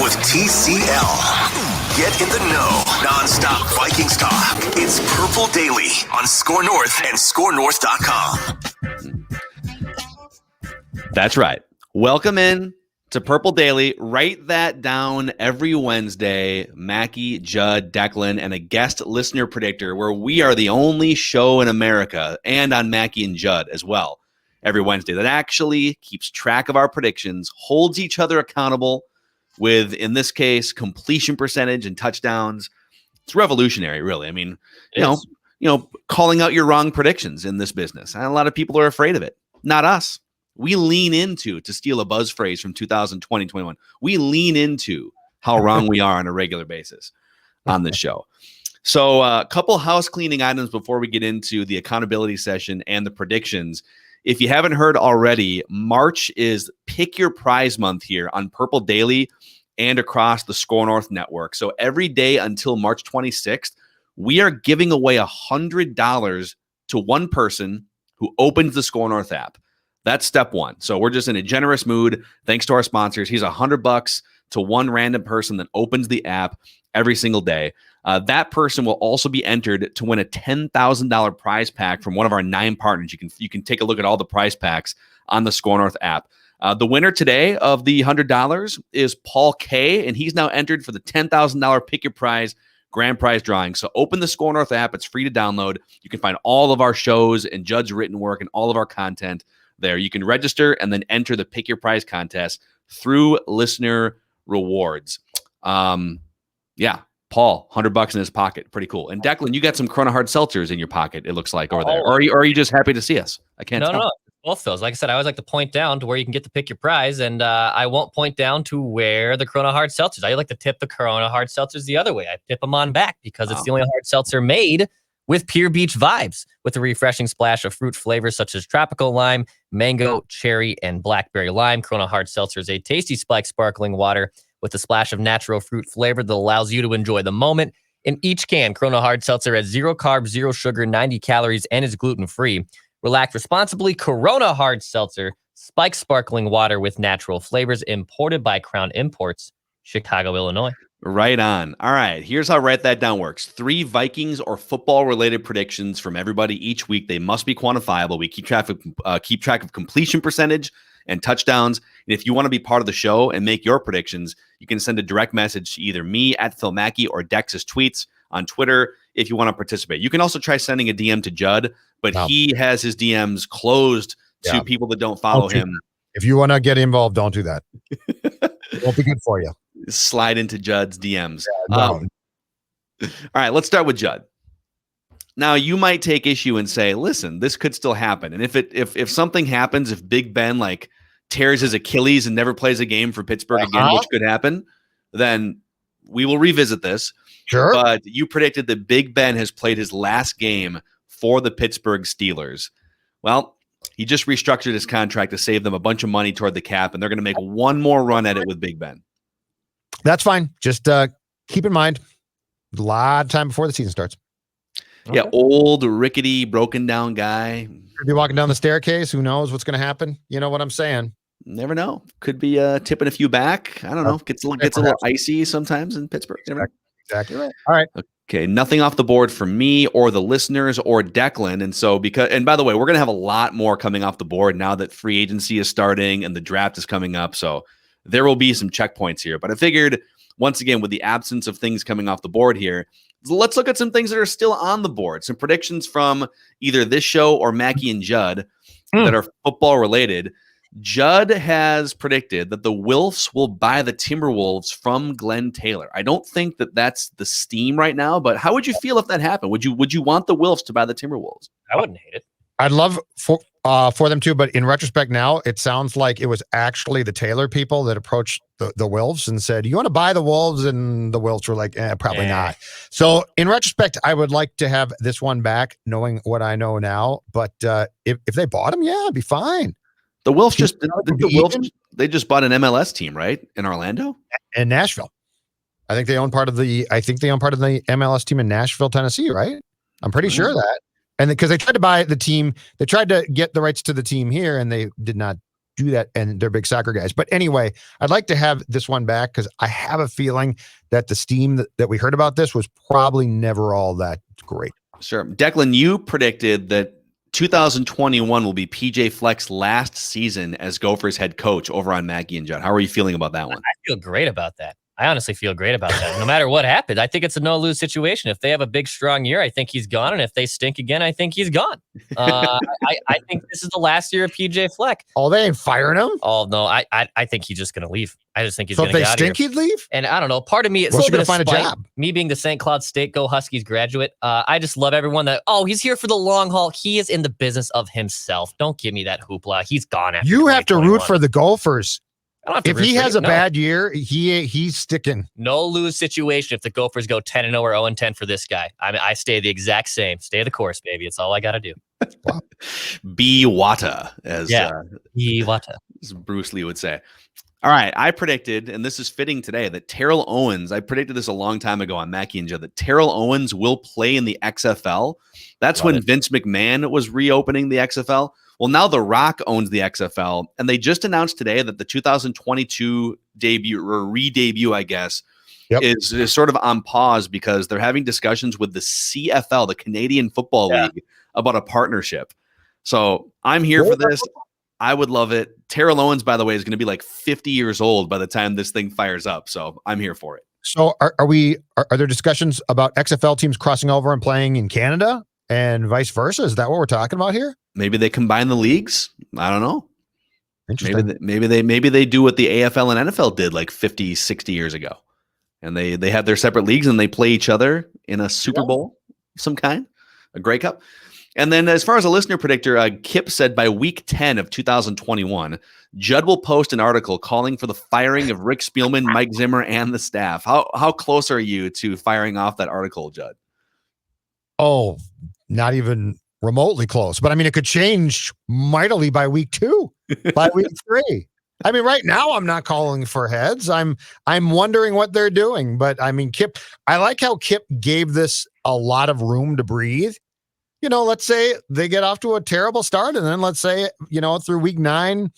with TCL. Get in the know. Non-stop Vikings talk. It's Purple Daily on Score North and ScoreNorth.com. That's right. Welcome in to Purple Daily. Write that down every Wednesday. Mackey, Judd, Declan, and a guest listener predictor, where we are the only show in America, and on Mackey and Judd as well, every Wednesday, that actually keeps track of our predictions, holds each other accountable with, in this case, completion percentage and touchdowns. It's revolutionary, really. I mean, you know, calling out your wrong predictions in this business. And a lot of people are afraid of it. Not us. We lean into, to steal a buzz phrase from 2020-21, we lean into how wrong we are on a regular basis on this show. So a couple house cleaning items before we get into the accountability session and the predictions. If you haven't heard already, March is Pick Your Prize month here on Purple Daily and across the Score North network. So every day until March 26th, we are giving away $100 to one person who opens the Score North app. That's step one. So we're just in a generous mood. Thanks to our sponsors. Here's $100 to one random person that opens the app every single day. That person will also be entered to win a $10,000 prize pack from one of our 9 partners. You can take a look at all the prize packs on the Score North app. The winner today of the $100 is Paul K, and he's now entered for the $10,000 Pick Your Prize grand prize drawing. So open the Score North app. It's free to download. You can find all of our shows and Judd's written work and all of our content there. You can register and then enter the Pick Your Prize contest through listener rewards. Yeah, Paul, $100 in his pocket. Pretty cool. And Declan, you got some Corona Hard Seltzers in your pocket, it looks like, over there. Or are you just happy to see us? I can't tell. No. Both those. Like I said, I always like to point down to where you can get to pick your prize, and I won't point down to where the Corona Hard Seltzers. I like to tip the Corona Hard Seltzers the other way. I tip them on back because it's the only hard seltzer made with pure beach vibes, with a refreshing splash of fruit flavors such as tropical lime, mango, cherry, and blackberry lime. Corona Hard Seltzer is a tasty spiked sparkling water with a splash of natural fruit flavor that allows you to enjoy the moment. In each can, Corona Hard Seltzer has 0 carbs, 0 sugar, 90 calories, and is gluten-free. Relax responsibly. Corona Hard Seltzer, spiked sparkling water with natural flavors, imported by Crown Imports, Chicago, Illinois. Right on. All right, here's how Write That Down works. 3 Vikings or football-related predictions from everybody each week. They must be quantifiable. We keep track of completion percentage and touchdowns. And if you want to be part of the show and make your predictions, you can send a direct message to either me at Phil Mackey or Dex's tweets on Twitter if you want to participate. You can also try sending a DM to Judd, but he has his DMs closed to people that don't follow him. If you want to get involved, don't do that. It won't be good for you. Slide into Judd's DMs. Yeah, all right, let's start with Judd. Now, you might take issue and say, listen, this could still happen. And if something happens, if Big Ben like tears his Achilles and never plays a game for Pittsburgh again, which could happen, then we will revisit this. Sure. But you predicted that Big Ben has played his last game for the Pittsburgh Steelers. Well, he just restructured his contract to save them a bunch of money toward the cap, and they're going to make one more run at it with Big Ben. That's fine. Just keep in mind, a lot of time before the season starts. Yeah, old, rickety, broken down guy. Could be walking down the staircase. Who knows what's going to happen? You know what I'm saying? Never know. Could be tipping a few back. I don't know. Gets a little icy sometimes in Pittsburgh. Exactly right. All right. Okay, nothing off the board for me or the listeners or Declan. And so and by the way, we're going to have a lot more coming off the board now that free agency is starting and the draft is coming up. So there will be some checkpoints here. But I figured, once again, with the absence of things coming off the board here, let's look at some things that are still on the board. Some predictions from either this show or Mackey and Judd that are football related. Judd has predicted that the Wilfs will buy the Timberwolves from Glenn Taylor. I don't think that that's the steam right now, but how would you feel if that happened? Would you want the Wilfs to buy the Timberwolves? I wouldn't hate it. I'd love for them to, but in retrospect now, it sounds like it was actually the Taylor people that approached the Wolves and said, you want to buy the Wolves? And the Wolves were like, probably not. So in retrospect, I would like to have this one back, knowing what I know now. But if they bought him, it'd be fine. The Wolves they just bought an MLS team, right? In Orlando? And Nashville. I think they own part of the MLS team in Nashville, Tennessee, right? I'm pretty sure that. And because they tried to buy the team, they tried to get the rights to the team here, and they did not do that, and they're big soccer guys. But anyway, I'd like to have this one back because I have a feeling that the steam that we heard about this was probably never all that great. Sure. Declan, you predicted that 2021 will be PJ Fleck's last season as Gophers head coach over on Mackey and Judd. How are you feeling about that one? I feel great about that. I honestly feel great about that. No matter what happens, I think it's a no-lose situation. If they have a big, strong year, I think he's gone. And if they stink again, I think he's gone. I think this is the last year of PJ Fleck. Oh, they ain't firing him? Oh, no. I think he's just going to leave. I just think he's So going to if get they out of here. stink, he'd leave? And I don't know. Part of me, it's Well, a she's little bit gonna of find a spite. job. Me being the St. Cloud State Go Huskies graduate, I just love everyone that, he's here for the long haul. He is in the business of himself. Don't give me that hoopla. He's gone after You have to root 2021. for the Gophers. I don't have to If root he for has him, a no. bad year, he's sticking. No lose situation if the Gophers go 10-0 or 0-10 for this guy. I stay the exact same. Stay the course, baby. It's all I got to do. B Wata, as Bruce Lee would say. All right, I predicted, and this is fitting today, that Terrell Owens, I predicted this a long time ago on Mackey and Judd, that Terrell Owens will play in the XFL. That's when Vince McMahon was reopening the XFL. Well, now The Rock owns the XFL, and they just announced today that the 2022 debut, or re-debut, I guess, is sort of on pause because they're having discussions with the CFL, the Canadian Football League, about a partnership. So I'm here for this. I would love it. Terrell Owens, by the way, is going to be like 50 years old by the time this thing fires up. So I'm here for it. So are there discussions about XFL teams crossing over and playing in Canada and vice versa? Is that what we're talking about here? Maybe they combine the leagues. I don't know. Interesting. Maybe they do what the AFL and NFL did like 50, 60 years ago. And they have their separate leagues and they play each other in a Super Bowl of some kind, a Grey Cup. And then as far as a listener predictor, Kip said by week 10 of 2021, Judd will post an article calling for the firing of Rick Spielman, Mike Zimmer, and the staff. How close are you to firing off that article, Judd? Oh, not even remotely close. But I mean, it could change mightily by week 2, by week 3. I mean, right now I'm not calling for heads. I'm wondering what they're doing. But I mean, Kip, I like how Kip gave this a lot of room to breathe. You know, let's say they get off to a terrible start, and then let's say, through week 9,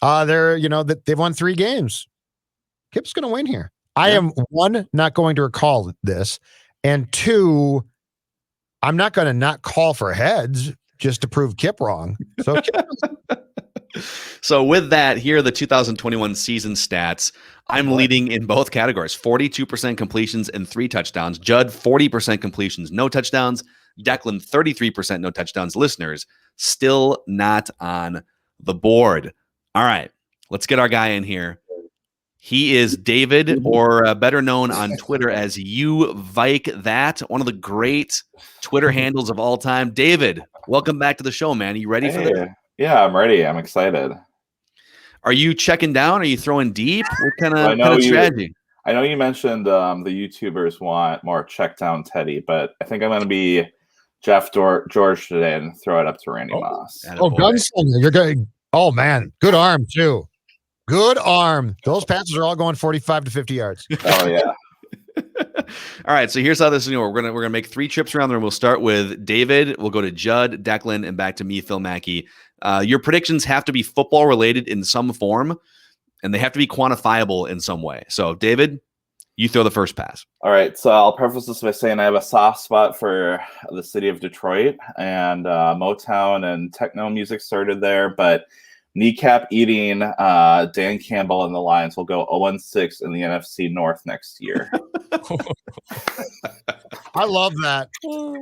they've won 3 games. Kip's going to win here. I am, 1, not going to recall this, and 2, I'm not going to not call for heads just to prove Kip wrong. So, So with that, here are the 2021 season stats. I'm leading in both categories: 42% completions and 3 touchdowns. Judd, 40% completions, no touchdowns. Declan, 33% no touchdowns. Listeners, still not on the board. All right, let's get our guy in here. He is David, or better known on Twitter as YouVikeThat, one of the great Twitter handles of all time. David, welcome back to the show, man. Are you ready for this? Yeah, I'm ready. I'm excited. Are you checking down? Are you throwing deep? What kind of strategy? I know you mentioned the YouTubers want more check down Teddy, but I think I'm going to be Jeff George today and throw it up to Randy Moss. gunslinger. You're good. Oh, man. Good arm, too. Good arm. Those passes are all going 45 to 50 yards. Oh, yeah. All right, so here's how this is going. We're gonna make 3 trips around the room. We'll start with David. We'll go to Judd, Declan, and back to me, Phil Mackey. Your predictions have to be football related in some form, and they have to be quantifiable in some way. So, David, you throw the first pass. All right, so I'll preface this by saying I have a soft spot for the city of Detroit, and Motown and techno music started there, but kneecap eating Dan Campbell and the Lions will go 0-6 in the NFC North next year. I love that.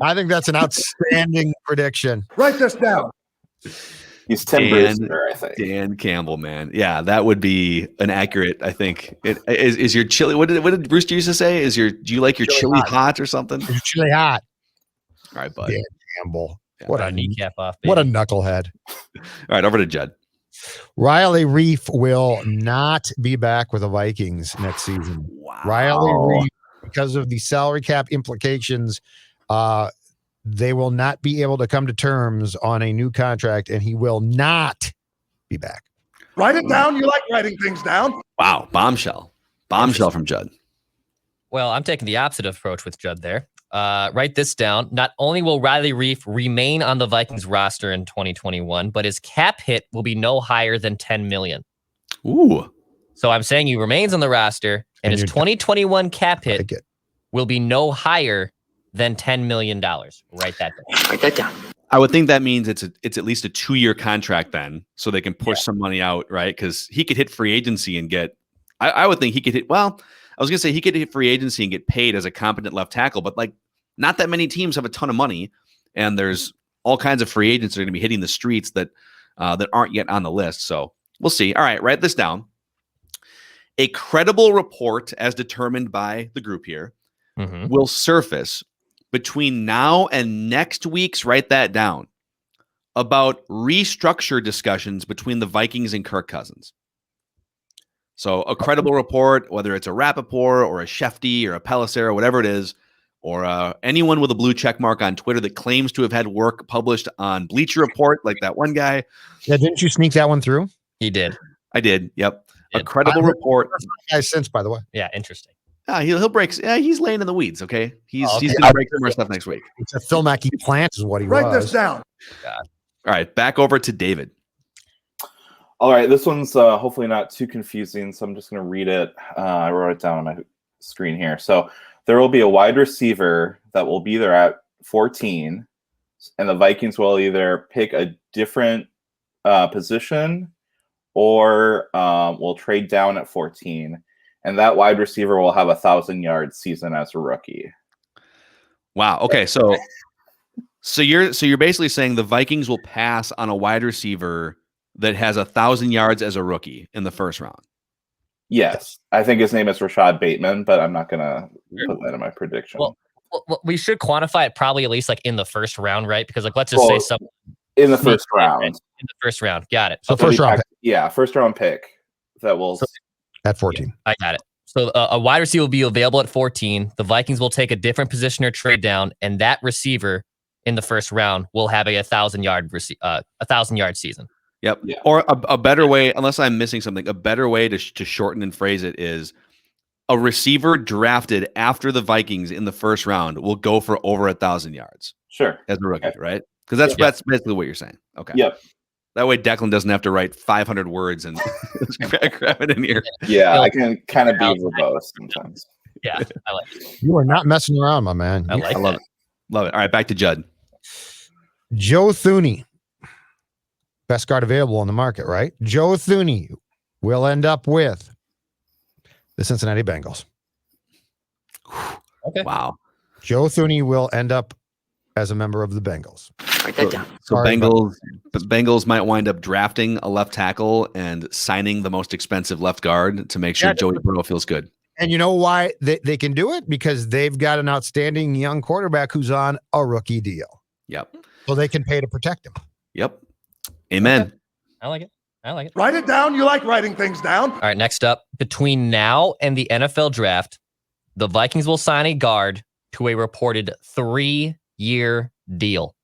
I think that's an outstanding prediction. Write this down. He's Tim Brewster, I think. Dan Campbell, man. Yeah, that would be an accurate, I think. Is your chili, what did Brewster used to say? Do you like your chili hot or something? It's chili hot. All right, bud. Dan Campbell. Yeah, what a kneecap off, baby. What a knucklehead. All right, over to Judd. Riley Reef will not be back with the Vikings next season. Wow. Riley Reef, because of the salary cap implications, they will not be able to come to terms on a new contract, and he will not be back. Write it down. You like writing things down. Wow, bombshell from Judd. Well, I'm taking the opposite approach with Judd there. write this down. Not only will Riley Reef remain on the Vikings roster in 2021, but his cap hit will be no higher than $10 million. Ooh. So I'm saying he remains on the roster, and his 2021 cap hit will be no higher than $10 million. Write that down. Write that down. I would think that means it's at least a 2-year contract then, so they can push some money out, right? Because he could hit free agency and get. I would think he could hit. Well, I was gonna say he could hit free agency and get paid as a competent left tackle, but like not that many teams have a ton of money, and there's all kinds of free agents that are gonna be hitting the streets that aren't yet on the list. So we'll see. All right, write this down. A credible report, as determined by the group here, will surface between now and next week's, write that down, about restructure discussions between the Vikings and Kirk Cousins. So a credible report, whether it's a Rappaport or a Shefty or a Pellicer or whatever it is, or anyone with a blue check mark on Twitter that claims to have had work published on Bleacher Report, like that one guy. Yeah, didn't you sneak that one through? He did. I did. Yep. A credible report. Guys, since by the way, Yeah, interesting. He'll break. He's laying in the weeds. Okay, he's okay. he's gonna break some more stuff next week. it's a Phil Mackey plant is what he Write was. this down. All right, back over to David. All right, this one's hopefully not too confusing, so I'm just going to read it. I wrote it down on my screen here. So there will be a wide receiver that will be there at 14, and the Vikings will either pick a different position or will trade down at 14, and that wide receiver will have a 1,000-yard season as a rookie. Wow. Okay, so you're basically saying the Vikings will pass on a wide receiver that has 1,000 yards as a rookie in the first round. Yes, I think his name is Rashad Bateman, but I'm not going to put that in my prediction. Well, we should quantify it probably at least like in the first round, right? Because like let's just say something in the first round. In the first round, got it. So first round, first round pick that will at 14. I got it. So a wide receiver will be available at 14. The Vikings will take a different position or trade down, and that receiver in the first round will have a 1,000-yard season. Yep. Yeah. Or a better way, unless I'm missing something, a better way to shorten and phrase it is a receiver drafted after the Vikings in the first round will go for over 1,000 yards. Sure. As a rookie, right? Because that's basically what you're saying. Okay. Yep. That way Declan doesn't have to write 500 words and grab it in here. Yeah, I can kind of be verbose sometimes. Yeah, I like it. You are not messing around, my man. I love it. Love it. All right, back to Judd. Joe Thuney, best guard available on the market, right? Joe Thuney will end up with the Cincinnati Bengals. Okay. Wow. Joe Thuney will end up as a member of the Bengals. Write that down. So Sorry, Bengals might wind up drafting a left tackle and signing the most expensive left guard to make sure Joey Burrow feels good. And you know why they can do it? Because they've got an outstanding young quarterback who's on a rookie deal. Yep. So they can pay to protect him. Yep. Amen. Okay. I like it. Write it down. You like writing things down. All right, next up, between now and the NFL draft, the Vikings will sign a guard to a reported 3-year deal.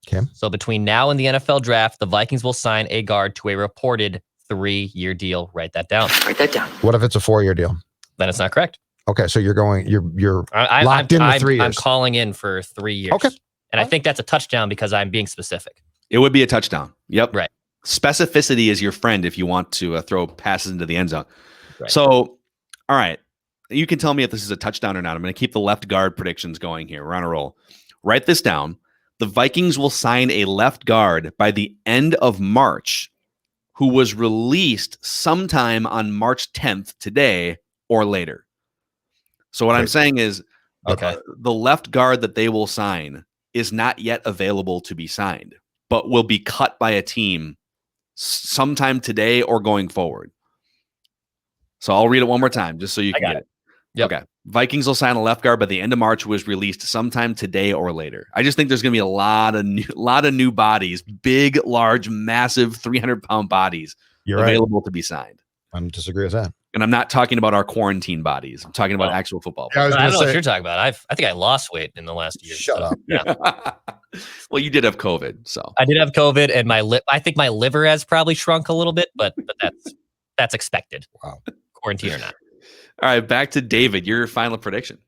Okay. So between now and the NFL draft, the Vikings will sign a guard to a reported 3-year deal. Write that down. Write that down. What if it's a 4-year deal? Then it's not correct. Okay, so you're I'm locked in with 3 years. I'm calling in for 3 years. Okay. And I think that's a touchdown because I'm being specific. It would be a touchdown. Yep. Right. Specificity is your friend if you want to throw passes into the end zone. Right. So, all right. You can tell me if this is a touchdown or not. I'm going to keep the left guard predictions going here. We're on a roll. Write this down. The Vikings will sign a left guard by the end of March who was released sometime on March 10th today or later. So what I'm saying is the left guard that they will sign is not yet available to be signed, but will be cut by a team sometime today or going forward. So I'll read it one more time just so you can get it. Yep. Okay. Vikings will sign a left guard by the end of March who was released sometime today or later. I just think there's going to be a lot of new bodies, big, large, massive 300-pound bodies available to be signed. I don't disagree with that. And I'm not talking about our quarantine bodies. I'm talking about actual football. I I was don't gonna know say- what you're talking about. I think I lost weight in the last year. Shut up. Yeah. Well, you did have COVID, so I did have COVID, and I think my liver has probably shrunk a little bit, but that's expected. Wow. Quarantine or not. all right. Back to David. Your final prediction.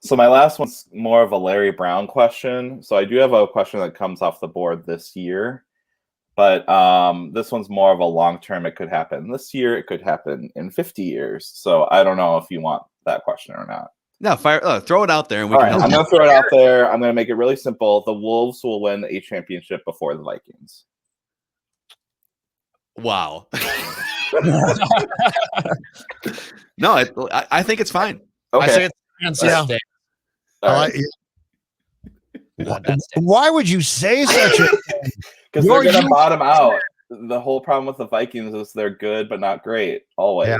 So my last one's more of a Larry Brown question. So I do have a question that comes off the board this year, but this one's more of a long term. It could happen this year. It could happen in 50 years. So I don't know if you want that question or not. No, throw it out there, and we All can right, help. I'm going to throw it out there. I'm going to make it really simple. The Wolves will win a championship before the Vikings. Wow. No, I think it's fine. Okay. I say it's Wednesday. All right. Why would you say such a thing? Because they're going to bottom out. The whole problem with the Vikings is they're good but not great always. Yeah.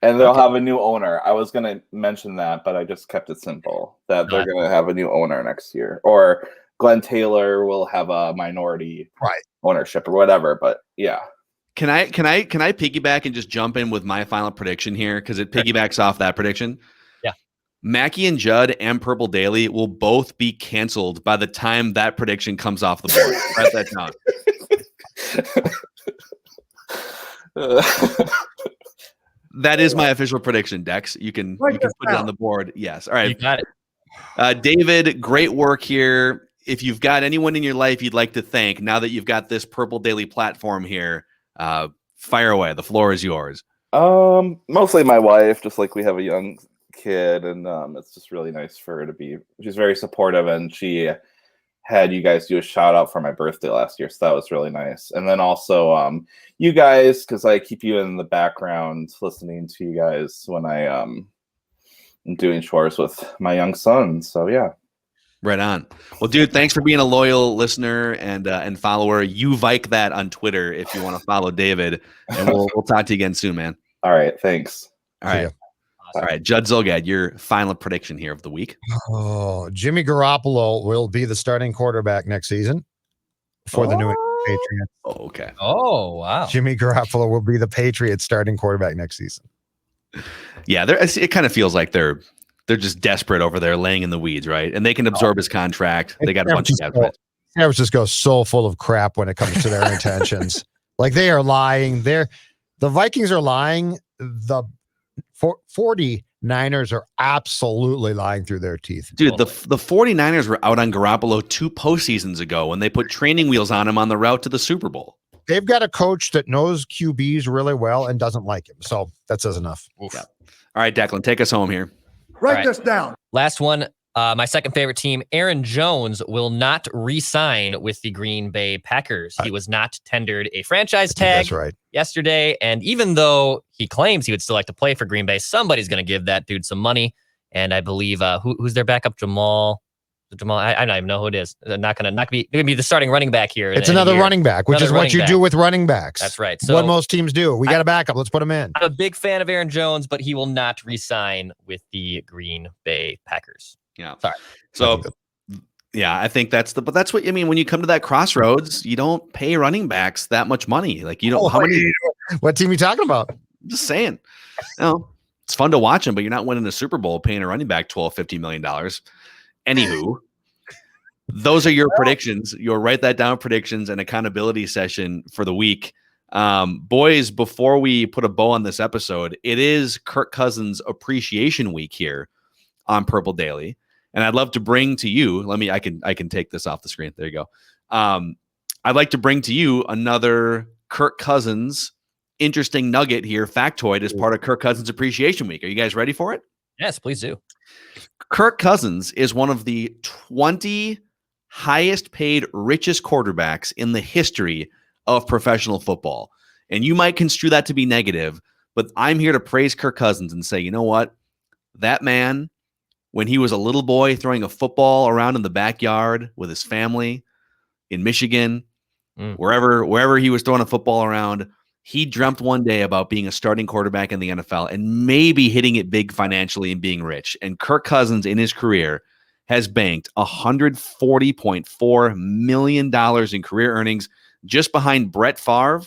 And they'll have a new owner. I was going to mention that, but I just kept it simple. That they're going to have a new owner next year, or Glenn Taylor will have a minority ownership or whatever. But yeah. Can I piggyback and just jump in with my final prediction here, because it piggybacks off that prediction? Yeah. Mackey and Judd and Purple Daily will both be canceled by the time that prediction comes off the board. Write that down. That is my official prediction, Dex. You can put it on the board. Yes. All right. You got it. David, great work here. If you've got anyone in your life you'd like to thank, now that you've got this Purple Daily platform here, fire away. The floor is yours. Mostly my wife, just like we have a young kid, and it's just really nice for her to be. She's very supportive, and she had you guys do a shout out for my birthday last year, so that was really nice. And then also you guys, because I keep you in the background listening to you guys when I am doing chores with my young son. So yeah. Right on. Well, dude, thanks for being a loyal listener and follower. YouVikeThat on Twitter if you want to follow David, and we'll talk to you again soon, man. All right, thanks. All right. All right, Judd Zolgad, your final prediction here of the week. Oh, Jimmy Garoppolo will be the starting quarterback next season for the New England Patriots. Oh, okay. Oh, wow. Jimmy Garoppolo will be the Patriots starting quarterback next season. Yeah, it kind of feels like they're just desperate over there, laying in the weeds, right? And they can absorb his contract. They got a bunch of guys. San Francisco is so full of crap when it comes to their intentions. Like, they are lying. The Vikings are lying. The 49ers are absolutely lying through their teeth. Dude, the 49ers were out on Garoppolo 2 postseasons ago when they put training wheels on him on the route to the Super Bowl. They've got a coach that knows QBs really well and doesn't like him. So that says enough. Yeah. All right, Declan, take us home here. Write this down. Last one. My second favorite team, Aaron Jones, will not re-sign with the Green Bay Packers. He was not tendered a franchise tag yesterday. And even though he claims he would still like to play for Green Bay, somebody's going to give that dude some money. And I believe who's their backup? Jamal. I don't even know who it is. They're not going to be the starting running back here. It's another running back, which is what you do with running backs. That's right. So what most teams do. We got a backup. Let's put him in. I'm a big fan of Aaron Jones, but he will not re-sign with the Green Bay Packers. Yeah. Sorry. So, yeah, I think that's what I mean. When you come to that crossroads, you don't pay running backs that much money. Like, you don't. What team are you talking about? I'm just saying. It's fun to watch them, but you're not winning a Super Bowl paying a running back $12-15 million. Anywho, those are your predictions. You'll write that down, predictions and accountability session for the week. Boys, before we put a bow on this episode, it is Kirk Cousins Appreciation Week here on Purple Daily. And I'd love to bring to you, I can take this off the screen. There you go. I'd like to bring to you another Kirk Cousins interesting nugget here, factoid, as part of Kirk Cousins Appreciation Week. Are you guys ready for it? Yes, please do. Kirk Cousins is one of the 20 highest paid, richest quarterbacks in the history of professional football. And you might construe that to be negative, but I'm here to praise Kirk Cousins and say, you know what? That man, when he was a little boy throwing a football around in the backyard with his family in Michigan, wherever he was throwing a football around, he dreamt one day about being a starting quarterback in the NFL and maybe hitting it big financially and being rich. And Kirk Cousins in his career has banked $140.4 million in career earnings, just behind Brett Favre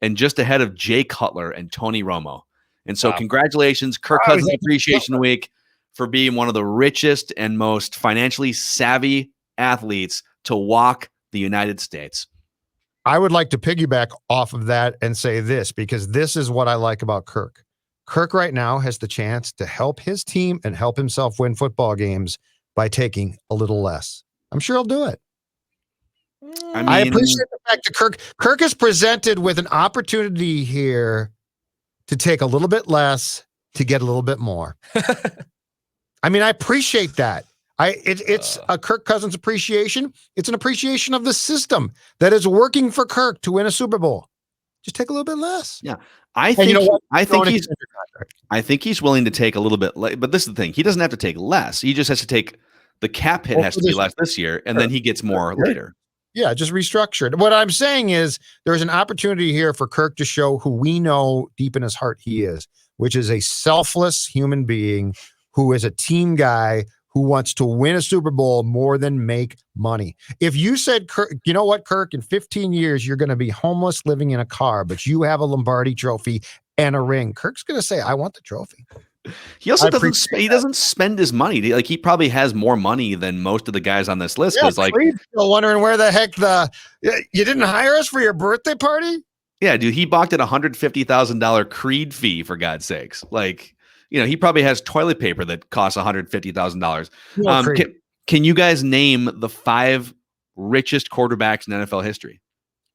and just ahead of Jay Cutler and Tony Romo. And so congratulations, Kirk Cousins Appreciation Week, for being one of the richest and most financially savvy athletes to walk the United States. I would like to piggyback off of that and say this, because this is what I like about Kirk. Kirk right now has the chance to help his team and help himself win football games by taking a little less. I'm sure he'll do it. I appreciate the fact that Kirk is presented with an opportunity here to take a little bit less to get a little bit more. I mean, I appreciate that. It's a Kirk Cousins appreciation. It's an appreciation of the system that is working for Kirk to win a Super Bowl. Just take a little bit less. Yeah. I think he's willing to take a little bit less, but this is the thing. He doesn't have to take less. He just has to take the cap hit has to be less this year, and then he gets more later. Yeah, just restructure it. What I'm saying is there's an opportunity here for Kirk to show who we know deep in his heart he is, which is a selfless human being who is a team guy who wants to win a Super Bowl more than make money. If you said, Kirk, you know what, Kirk, in 15 years, you're going to be homeless living in a car, but you have a Lombardi trophy and a ring, Kirk's going to say, I want the trophy. He also doesn't spend his money. Like, he probably has more money than most of the guys on this list. Yeah, like, still wondering where the heck you didn't hire us for your birthday party? Yeah, dude, he balked at $150,000 Creed fee, for God's sakes. Like, he probably has toilet paper that costs $150,000. Can you guys name the 5 richest quarterbacks in NFL history?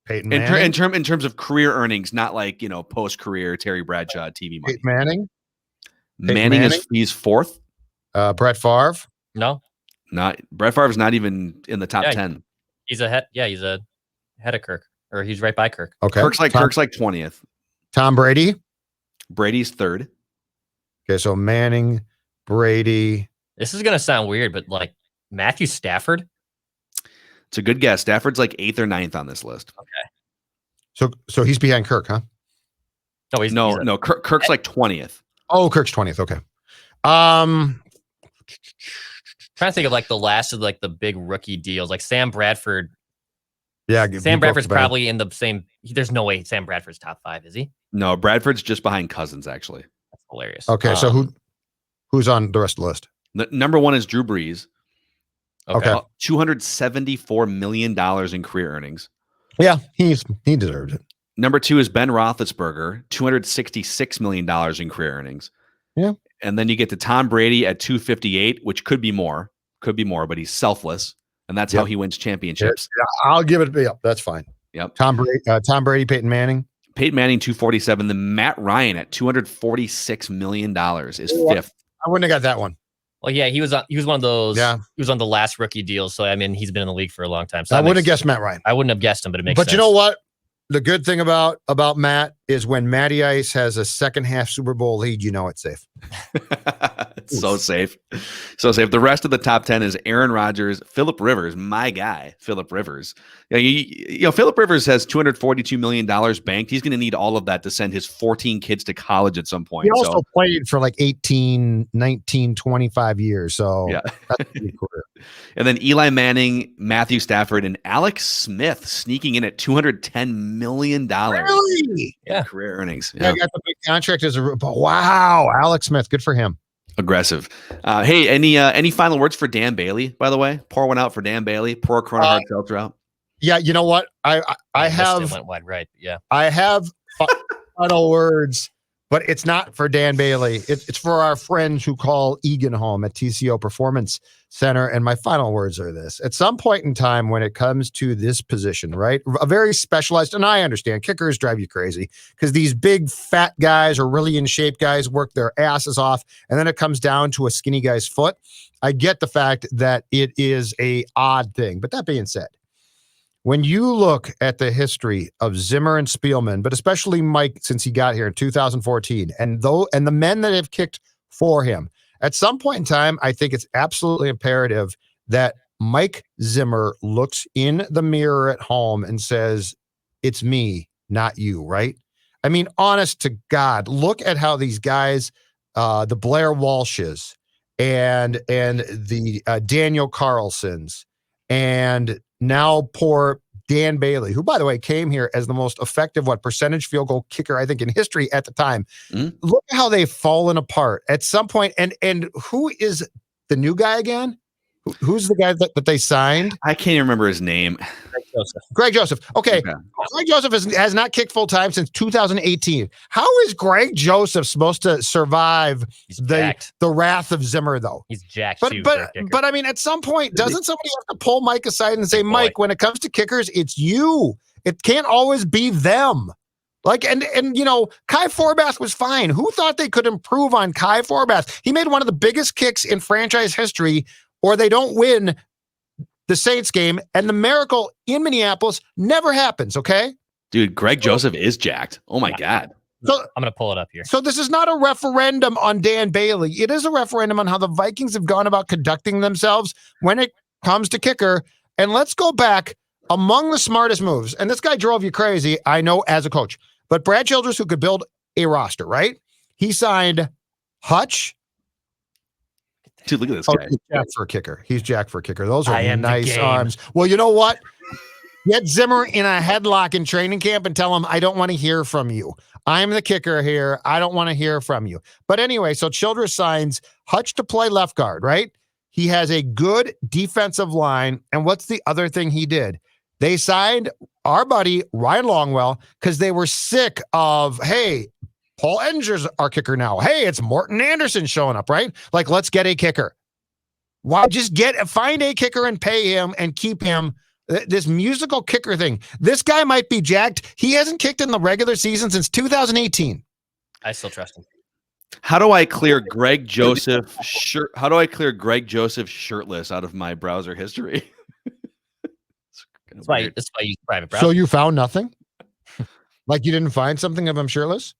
Peyton Manning. In terms of career earnings, not like, post-career Terry Bradshaw TV money. Peyton Manning. Manning he's 4th. Brett Favre. No, not Brett Favre's not even in the top 10. He's ahead. Yeah, he's ahead of Kirk, or he's right by Kirk. Okay, Kirk's like 20th. Tom Brady. Brady's 3rd. Okay, so Manning, Brady. This is gonna sound weird, but like Matthew Stafford. It's a good guess. Stafford's like 8th or 9th on this list. Okay. So he's behind Kirk, huh? No, Kirk's like 20th. Oh, Kirk's 20th. Okay. Trying to think of like the last of like the big rookie deals, like Sam Bradford. Yeah, Sam Bradford's probably in the same. There's no way Sam Bradford's top 5, is he? No, Bradford's just behind Cousins, actually. That's hilarious. Okay, so who's on the rest of the list? The number 1 is Drew Brees. Okay. $274 million in career earnings. Yeah, he deserves it. Number 2 is Ben Roethlisberger, $266 million in career earnings. Yeah. And then you get to Tom Brady at $258, which could be more, but he's selfless. And that's how he wins championships. Yeah, I'll give it. Yeah, that's fine. Yep. Tom Brady, Peyton Manning. Peyton Manning, $247. Then Matt Ryan at $246 million is 5th. I wouldn't have got that one. Well, yeah, he was one of those. Yeah. He was on the last rookie deal. So, I mean, he's been in the league for a long time. So I wouldn't have guessed Matt Ryan. I wouldn't have guessed him, but it makes sense. But you know what? The good thing about Matt is when Matty Ice has a second half Super Bowl lead, it's safe. It's so safe. So safe. The rest of the top 10 is Aaron Rodgers, Phillip Rivers, my guy, Phillip Rivers. Phillip Rivers has $242 million banked. He's going to need all of that to send his 14 kids to college at some point. He also played for like 18, 19, 25 years. So yeah. That's a good career. And then Eli Manning, Matthew Stafford, and Alex Smith sneaking in at $210 million. Really? Yeah. Career earnings. Yeah, got the big contract wow. Alex Smith. Good for him. Aggressive. Hey, any final words for Dan Bailey, by the way? Pour one out for Dan Bailey. Pour a Corona Hard Seltzer out. Yeah, you know what? I have. It went wide right. Yeah. I have final words, but it's not for Dan Bailey. It's for our friends who call Egan home at TCO Performance Center. And my final words are this. At some point in time when it comes to this position, right? A very specialized, and I understand kickers drive you crazy because these big fat guys or really in shape guys work their asses off. And then it comes down to a skinny guy's foot. I get the fact that it is a odd thing. But that being said, when you look at the history of Zimmer and Spielman, but especially Mike since he got here in 2014, and the men that have kicked for him, at some point in time, I think it's absolutely imperative that Mike Zimmer looks in the mirror at home and says, it's me, not you, right? I mean, honest to God, look at how these guys, the Blair Walshes and the Daniel Carlsons, and now poor Dan Bailey, who, by the way, came here as the most effective, percentage field goal kicker, I think, in history at the time. Mm-hmm. Look at how they've fallen apart at some point. And who is the new guy again? Who's the guy that they signed? I can't even remember his name. Greg Joseph. Okay. Greg Joseph has not kicked full time since 2018. How is Greg Joseph supposed to survive the wrath of Zimmer, though? He's jacked. But I mean, at some point, doesn't somebody have to pull Mike aside and say, Mike, when it comes to kickers, it's you. It can't always be them. Like, and Kai Forbath was fine. Who thought they could improve on Kai Forbath? He made one of the biggest kicks in franchise history, or they don't win the Saints game, and the miracle in Minneapolis never happens, okay? Dude, Greg Joseph is jacked. Oh, my God. So, I'm going to pull it up here. So this is not a referendum on Dan Bailey. It is a referendum on how the Vikings have gone about conducting themselves when it comes to kicker. And let's go back among the smartest moves. And this guy drove you crazy, I know, as a coach. But Brad Childress, who could build a roster, right? He signed Hutch. Dude, look at this guy. He's jacked for a kicker. Those are nice arms. Well, you know what? Get Zimmer in a headlock in training camp and tell him, I don't want to hear from you. I'm the kicker here. I don't want to hear from you. But anyway, so Childress signs Hutch to play left guard, right? He has a good defensive line. And what's the other thing he did? They signed our buddy Ryan Longwell because they were sick of, hey, Paul Edinger's our kicker now. Hey, it's Morton Anderson showing up, right? Like, let's get a kicker. Why just find a kicker and pay him and keep him? This musical kicker thing. This guy might be jacked. He hasn't kicked in the regular season since 2018. I still trust him. How do I clear Greg Joseph shirtless out of my browser history? That's why you use private browser. So you found nothing? Like you didn't find something of him shirtless?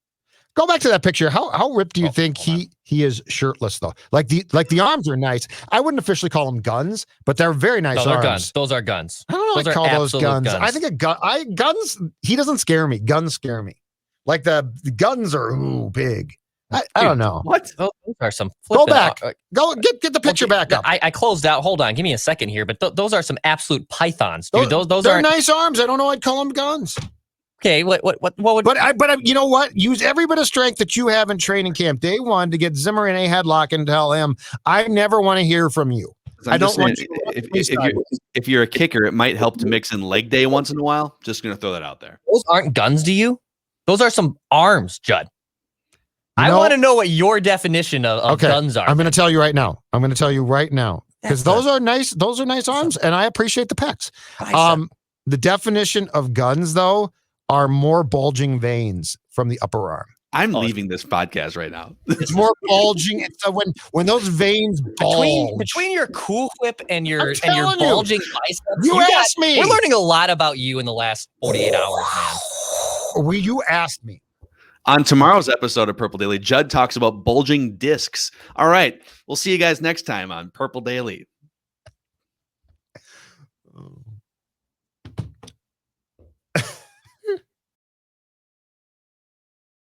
Go back to that picture. How ripped do you think he is shirtless though? Like the arms are nice. I wouldn't officially call them guns, but they're very nice arms. Guns. Those are guns. I don't know. I call those guns. I think a gun. Guns. He doesn't scare me. Guns scare me. Like the guns are big. I don't know. What? Those are some. Go back. Go get the picture back up. I closed out. Hold on. Give me a second here. But those are some absolute pythons, dude. Those are nice arms. I don't know. I'd call them guns. Okay, what would? But you know what? Use every bit of strength that you have in training camp day one to get Zimmer in a headlock and tell him, I never want to hear from you. I don't want you. If you're a kicker, it might help to mix in leg day once in a while. Just going to throw that out there. Those aren't guns to you. Those are some arms, Judd. I want to know what your definition of guns are. I'm going to tell you right now. Because those are nice. Those are nice arms, and I appreciate the pecs. The definition of guns, though, are more bulging veins from the upper arm. I'm leaving this podcast right now. It's more bulging. It's when those veins bulge. Between your cool whip and your bulging biceps. You asked me. We're learning a lot about you in the last 48 hours, man. You asked me. On tomorrow's episode of Purple Daily, Judd talks about bulging discs. All right. We'll see you guys next time on Purple Daily.